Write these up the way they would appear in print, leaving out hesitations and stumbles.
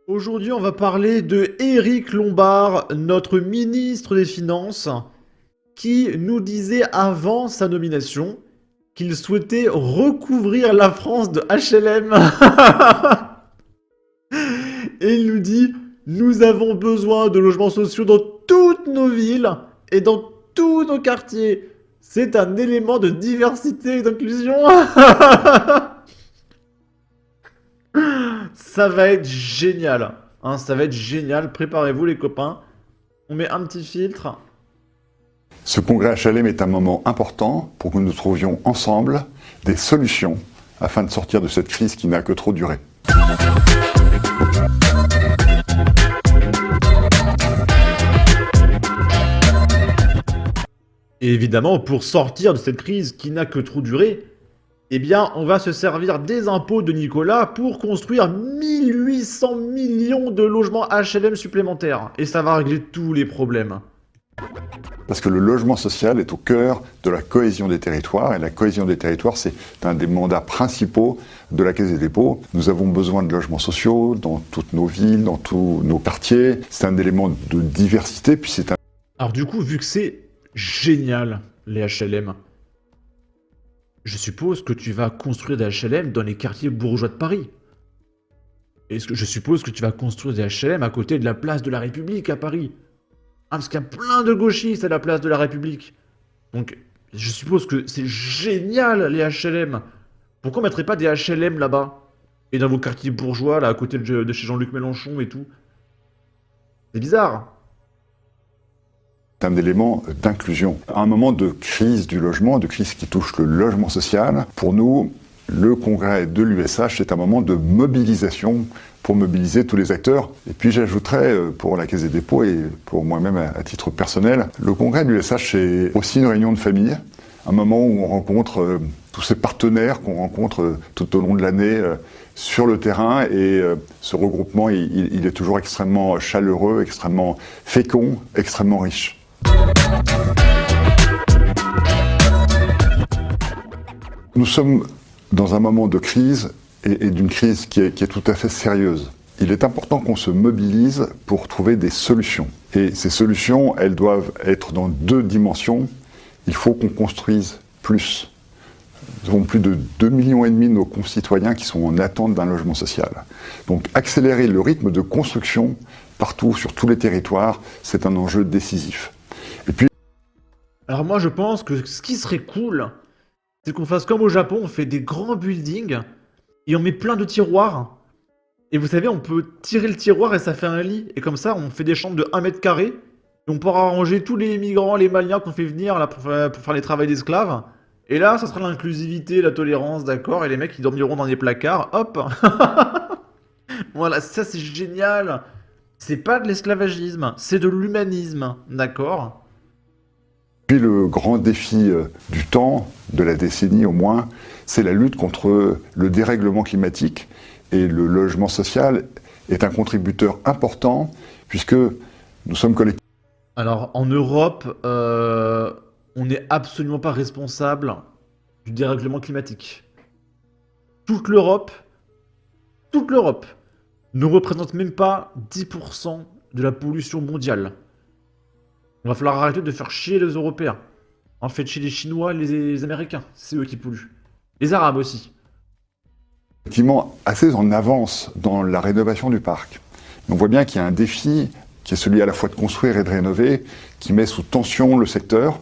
Aujourd'hui, on va parler de Éric Lombard, notre ministre des Finances, qui nous disait avant sa nomination qu'il souhaitait recouvrir la France de HLM. Et il nous dit, nous avons besoin de logements sociaux dans toutes nos villes et dans tous nos quartiers. C'est un élément de diversité et d'inclusion. Ça va être génial. Hein, ça va être génial. Préparez-vous les copains. On met un petit filtre. Ce congrès HLM est un moment important pour que nous trouvions ensemble des solutions afin de sortir de cette crise qui n'a que trop duré. Et évidemment, pour sortir de cette crise qui n'a que trop duré, eh bien, on va se servir des impôts de Nicolas pour construire 1800 millions de logements HLM supplémentaires. Et ça va régler tous les problèmes. Parce que le logement social est au cœur de la cohésion des territoires, et la cohésion des territoires, c'est un des mandats principaux de la Caisse des dépôts. Nous avons besoin de logements sociaux dans toutes nos villes, dans tous nos quartiers. C'est un élément de diversité, puis c'est un... Alors du coup, vu que c'est génial, les HLM, je suppose que tu vas construire des HLM dans les quartiers bourgeois de Paris. Je suppose que tu vas construire des HLM à côté de la place de la République à Paris. Ah, parce qu'il y a plein de gauchistes à la place de la République. Donc, je suppose que c'est génial, les HLM. Pourquoi on mettrait pas des HLM là-bas? Et dans vos quartiers bourgeois, là, à côté de chez Jean-Luc Mélenchon et tout. C'est bizarre. un élément d'inclusion. À un moment de crise du logement, de crise qui touche le logement social, pour nous, le congrès de l'USH, c'est un moment de mobilisation pour mobiliser tous les acteurs. Et puis j'ajouterais, pour la Caisse des dépôts et pour moi-même à titre personnel, le congrès de l'USH, c'est aussi une réunion de famille, un moment où on rencontre tous ces partenaires qu'on rencontre tout au long de l'année sur le terrain, et ce regroupement, il est toujours extrêmement chaleureux, extrêmement fécond, extrêmement riche. Nous sommes dans un moment de crise, et d'une crise qui est tout à fait sérieuse. Il est important qu'on se mobilise pour trouver des solutions. Et ces solutions, elles doivent être dans deux dimensions. Il faut qu'on construise plus. Nous avons plus de 2,5 millions de nos concitoyens qui sont en attente d'un logement social. Donc accélérer le rythme de construction partout, sur tous les territoires, c'est un enjeu décisif. Et puis... Alors moi je pense que ce qui serait cool, c'est qu'on fasse comme au Japon, on fait des grands buildings et on met plein de tiroirs. Et vous savez, on peut tirer le tiroir et ça fait un lit. Et comme ça, on fait des chambres de 1 mètre carré. Et on pourra ranger tous les migrants, les Maliens qu'on fait venir là pour faire les travails d'esclaves. Et là, ça sera l'inclusivité, la tolérance, d'accord. Et les mecs, ils dormiront dans des placards. Hop. Voilà, ça c'est génial. C'est pas de l'esclavagisme, c'est de l'humanisme, d'accord. Puis le grand défi du temps, de la décennie au moins, c'est la lutte contre le dérèglement climatique. Et le logement social est un contributeur important, puisque nous sommes collectifs. Alors en Europe, on n'est absolument pas responsable du dérèglement climatique. Toute l'Europe ne représente même pas 10% de la pollution mondiale. Il va falloir arrêter de faire chier les Européens. En fait, chier les Chinois et les Américains, c'est eux qui polluent. Les Arabes aussi. Effectivement, assez en avance dans la rénovation du parc. On voit bien qu'il y a un défi qui est celui à la fois de construire et de rénover, qui met sous tension le secteur,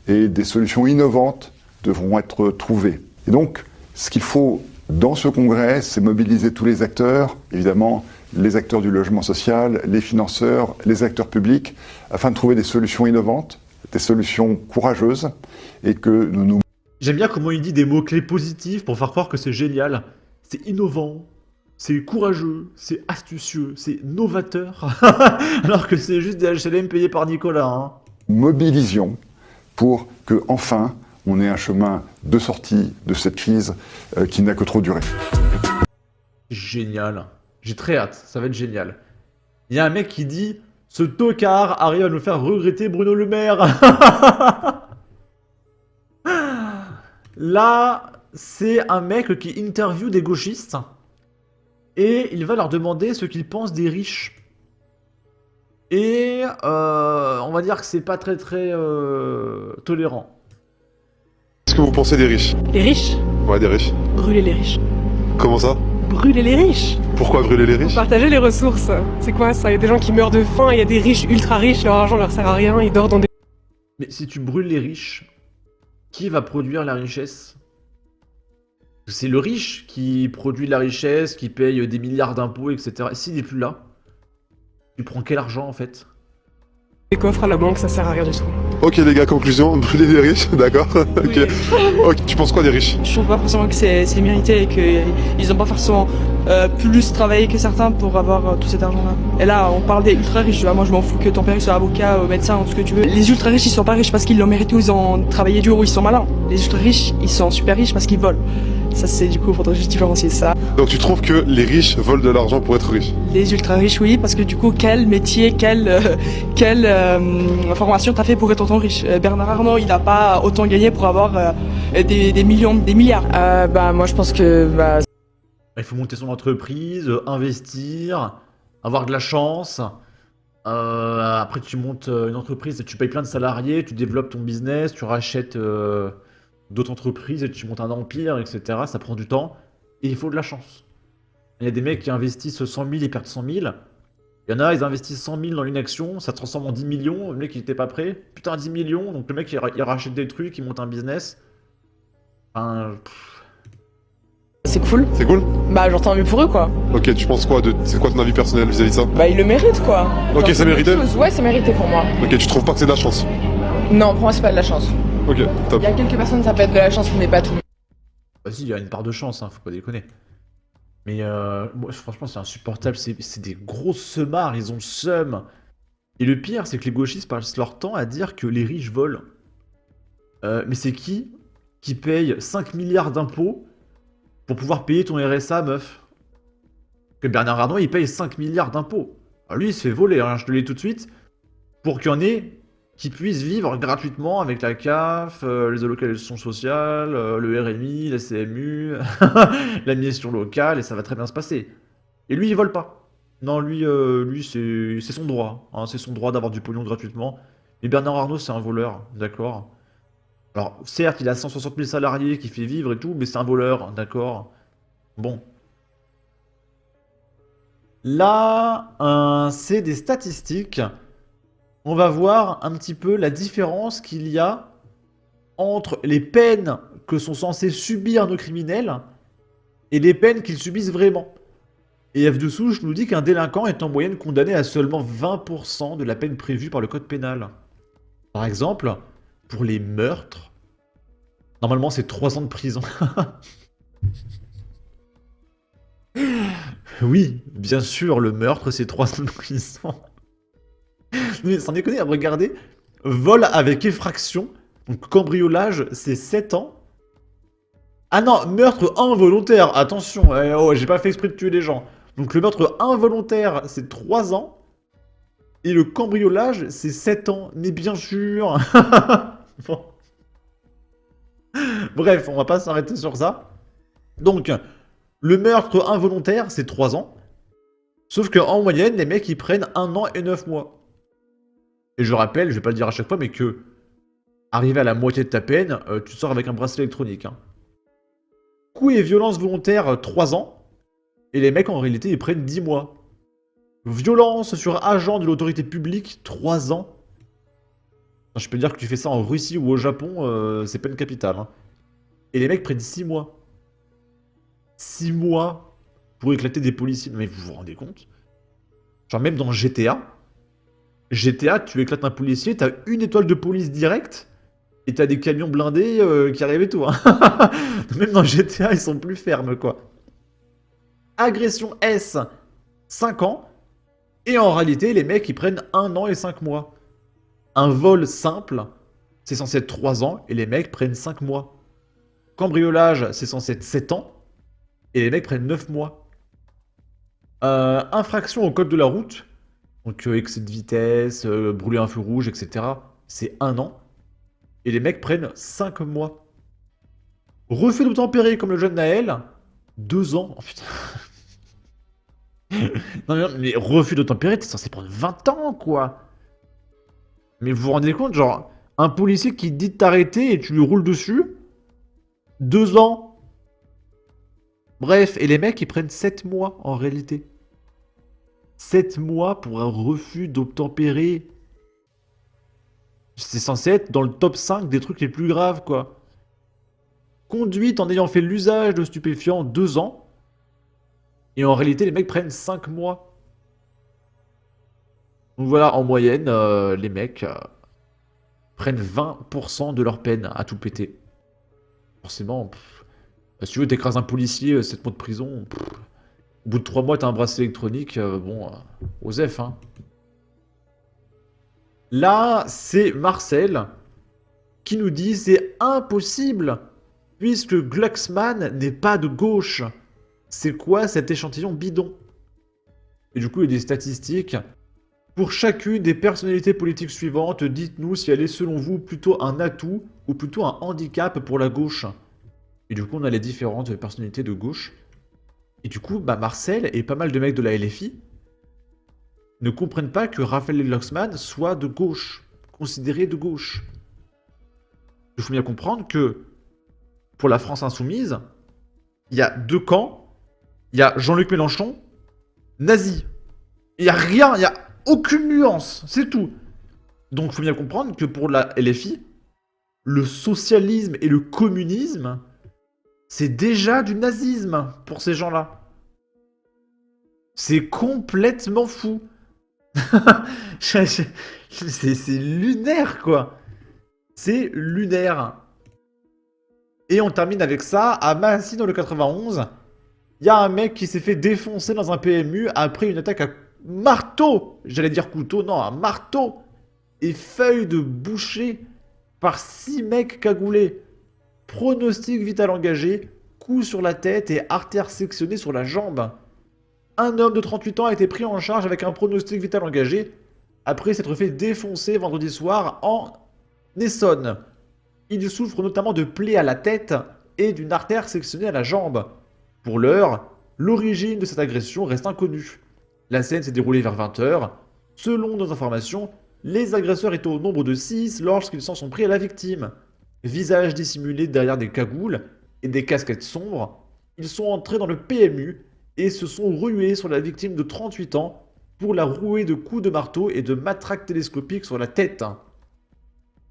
et des solutions innovantes devront être trouvées. Et donc, ce qu'il faut dans ce congrès, c'est mobiliser tous les acteurs, évidemment les acteurs du logement social, les financeurs, les acteurs publics, afin de trouver des solutions innovantes, des solutions courageuses, et que nous... J'aime bien comment il dit des mots-clés positifs pour faire croire que c'est génial. C'est innovant, c'est courageux, c'est astucieux, c'est novateur. Alors que c'est juste des HLM payés par Nicolas. Hein. Mobilisions pour que, enfin, on ait un chemin de sortie de cette crise qui n'a que trop duré. Génial. J'ai très hâte, ça va être génial. Il y a un mec qui dit « Ce tocard arrive à nous faire regretter Bruno Le Maire !» Là, c'est un mec qui interviewe des gauchistes Et il va leur demander ce qu'ils pensent des riches. Et on va dire que c'est pas très tolérant. Qu'est-ce que vous pensez des riches? Les riches? Ouais, des riches. Brûler les riches. Comment ça? Brûler les riches? Pourquoi brûler les riches? Partager les ressources. C'est quoi ça? Il y a des gens qui meurent de faim, il y a des riches ultra riches, leur argent leur sert à rien, ils dorment dans des... Mais si tu brûles les riches, qui va produire la richesse? C'est le riche qui produit la richesse, qui paye des milliards d'impôts, etc. Et s'il n'est plus là, tu prends quel argent en fait? coffres à la banque, ça sert à rien du tout. Ok les gars, conclusion, brûler les riches, d'accord. Ok. Ok, tu penses quoi des riches? Je trouve pas forcément que c'est mérité et qu'ils ont pas forcément plus travaillé que certains pour avoir tout cet argent-là. Et là, on parle des ultra riches. Moi, je m'en fous que ton père soit avocat, médecin, tout ce que tu veux. Les ultra riches, ils sont pas riches parce qu'ils l'ont mérité ou ils ont travaillé dur ou ils sont malins. Les ultra riches, ils sont super riches parce qu'ils volent. Ça, c'est du coup, faudrait juste différencier ça. Donc tu trouves que les riches volent de l'argent pour être riches? Les ultra riches, oui, parce que du coup, quel métier, quelle formation t'as fait pour être autant riche? Bernard Arnault, il a pas autant gagné pour avoir des millions, des milliards. Moi je pense que Il faut monter son entreprise, investir, avoir de la chance. Après, tu montes une entreprise, tu payes plein de salariés, tu développes ton business, tu rachètes d'autres entreprises et tu montes un empire, etc. Ça prend du temps et il faut de la chance. Il y a des mecs qui investissent 100 000 et perdent 100 000. Il y en a, ils investissent 100 000 dans une action, ça se transforme en 10 millions. Le mec, il était pas prêt. Putain, 10 millions. Donc le mec, il rachète des trucs, il monte un business. Enfin, c'est cool. C'est cool? Genre tant mieux pour eux quoi. Ok, tu penses quoi de... C'est quoi ton avis personnel vis-à-vis de ça? Ils le méritent quoi. Ok, ça méritait? Ouais, c'est mérité pour moi. Ok, tu trouves pas que c'est de la chance? Non, pour moi c'est pas de la chance. Ok, top. Il y a quelques personnes ça peut être de la chance mais pas tout. vas-y, il y a une part de chance, hein, faut pas déconner. Mais moi, franchement, c'est insupportable. C'est des grosses semards, ils ont le seum. Et le pire, c'est que les gauchistes passent leur temps à dire que les riches volent. Mais c'est qui paye 5 milliards d'impôts pour pouvoir payer ton RSA, meuf? Que Bernard Arnault, il paye 5 milliards d'impôts. Alors lui, il se fait voler, hein, je te le dis tout de suite, pour qu'il y en ait qui puissent vivre gratuitement avec la CAF, les allocations sociales, le RMI, la CMU, la mission locale, et ça va très bien se passer. Et lui, il vole pas. Non, lui c'est son droit. Hein, c'est son droit d'avoir du pognon gratuitement. Mais Bernard Arnault, c'est un voleur, d'accord? Alors, certes, il a 160 000 salariés qui fait vivre et tout, mais c'est un voleur, d'accord? Bon. Là, c'est des statistiques. On va voir un petit peu la différence qu'il y a entre les peines que sont censés subir nos criminels et les peines qu'ils subissent vraiment. Et F de Souche nous dit qu'un délinquant est en moyenne condamné à seulement 20% de la peine prévue par le code pénal. Par exemple, pour les meurtres, normalement c'est 3 ans de prison. Oui, bien sûr, le meurtre c'est 3 ans de prison. Mais sans déconner, regardez, vol avec effraction, donc cambriolage c'est 7 ans. Ah non, meurtre involontaire, attention, j'ai pas fait exprès de tuer des gens. Donc le meurtre involontaire c'est 3 ans. Et le cambriolage, c'est 7 ans. Mais bien sûr. Bon. Bref, on va pas s'arrêter sur ça. Donc, le meurtre involontaire, c'est 3 ans. Sauf qu'en moyenne, les mecs, ils prennent 1 an et 9 mois. Et je rappelle, je vais pas le dire à chaque fois, mais que... Arrivé à la moitié de ta peine, tu sors avec un bracelet électronique. Hein. Coup et violence volontaire, 3 ans. Et les mecs, en réalité, ils prennent 10 mois. Violence sur agent de l'autorité publique, 3 ans. Je peux dire que tu fais ça en Russie ou au Japon, c'est peine capitale. Hein. Et les mecs prennent 6 mois. 6 mois pour éclater des policiers. Mais vous vous rendez compte? Genre même dans GTA, tu éclates un policier, t'as une étoile de police directe, et t'as des camions blindés qui arrivent et tout. Hein. Même dans GTA, ils sont plus fermes, quoi. Agression S, 5 ans. Et en réalité, les mecs, ils prennent 1 an et 5 mois. Un vol simple, c'est censé être 3 ans, et les mecs prennent 5 mois. Cambriolage, c'est censé être 7 ans, et les mecs prennent 9 mois. Infraction au code de la route, donc excès de vitesse, brûler un feu rouge, etc. C'est 1 an, et les mecs prennent 5 mois. Refus d'obtempérer comme le jeune Naël, 2 ans. Oh putain. Non, mais refus d'obtempérer, t'es censé prendre 20 ans, quoi. Mais vous vous rendez compte, genre, un policier qui dit de t'arrêter et tu lui roules dessus, 2 ans. Bref, et les mecs, ils prennent 7 mois, en réalité. 7 mois pour un refus d'obtempérer. C'est censé être dans le top 5 des trucs les plus graves, quoi. Conduite en ayant fait l'usage de stupéfiants, 2 ans. Et en réalité, les mecs prennent 5 mois. Donc voilà, en moyenne, les mecs prennent 20% de leur peine à tout péter. Forcément, si tu veux, t'écrases un policier, 7 mois de prison. Au bout de 3 mois, t'as un bracelet électronique. Bon, Osef, hein. Là, c'est Marcel qui nous dit c'est impossible puisque Glucksmann n'est pas de gauche. C'est quoi cet échantillon bidon? Et du coup, il y a des statistiques. Pour chacune des personnalités politiques suivantes, dites-nous si elle est selon vous plutôt un atout ou plutôt un handicap pour la gauche. Et du coup, on a les différentes personnalités de gauche. Et du coup, bah Marcel et pas mal de mecs de la LFI ne comprennent pas que Raphaël Glucksmann soit de gauche, considéré de gauche. Il faut bien comprendre que pour la France insoumise, il y a 2 camps. Il y a Jean-Luc Mélenchon, nazi. Il n'y a rien, il n'y a aucune nuance, c'est tout. Donc il faut bien comprendre que pour la LFI, le socialisme et le communisme, c'est déjà du nazisme pour ces gens-là. C'est complètement fou. C'est lunaire, quoi. C'est lunaire. Et on termine avec ça. À Massy, dans le 91, il y a un mec qui s'est fait défoncer dans un PMU après une attaque à marteau. J'allais dire couteau, non, un marteau. Et feuille de boucher par 6 mecs cagoulés. Pronostic vital engagé, coup sur la tête et artère sectionnée sur la jambe. Un homme de 38 ans a été pris en charge avec un pronostic vital engagé après s'être fait défoncer vendredi soir en Essonne. Il souffre notamment de plaies à la tête et d'une artère sectionnée à la jambe. Pour l'heure, l'origine de cette agression reste inconnue. La scène s'est déroulée vers 20h. Selon nos informations, les agresseurs étaient au nombre de 6 lorsqu'ils s'en sont pris à la victime. Visage dissimulé derrière des cagoules et des casquettes sombres, ils sont entrés dans le PMU et se sont rués sur la victime de 38 ans pour la rouer de coups de marteau et de matraques télescopiques sur la tête.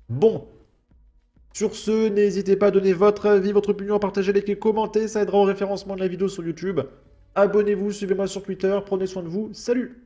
Bon. Sur ce, n'hésitez pas à donner votre avis, votre opinion, à partager, liker, commenter, ça aidera au référencement de la vidéo sur YouTube. Abonnez-vous, suivez-moi sur Twitter, prenez soin de vous, salut!